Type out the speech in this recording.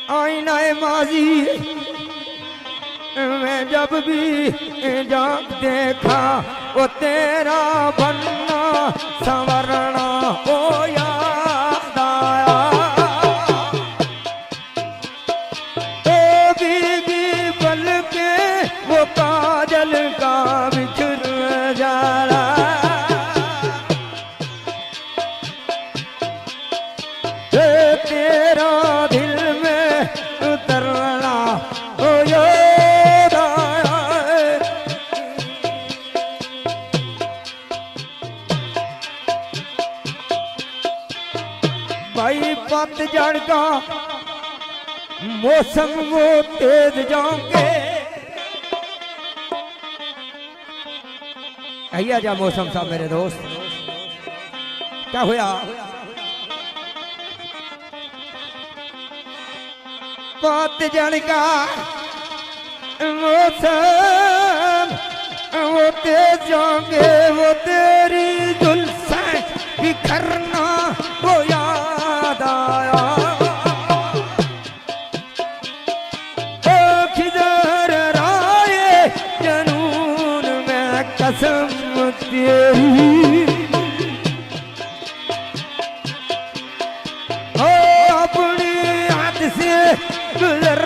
आईना माजी मैं जब भी जाग देखा वो तेरा बनना संवरना ओ याद आया। तो बीगी पल के वो काजल का बिखर जाला तेरा दिल में उतरना ओ याद आया। भाई पतझड़ का मौसम वो तेज जाओगे आइया जा मौसम साहब मेरे दोस्त क्या हुआ पतझड़ का मौसम वो तेज जाओगे वो तेरी जुल्फें बिखरना वो याद आया। ओ खिदर राये जनून में कसम तेरी ओ अपनी हाथ से गुजर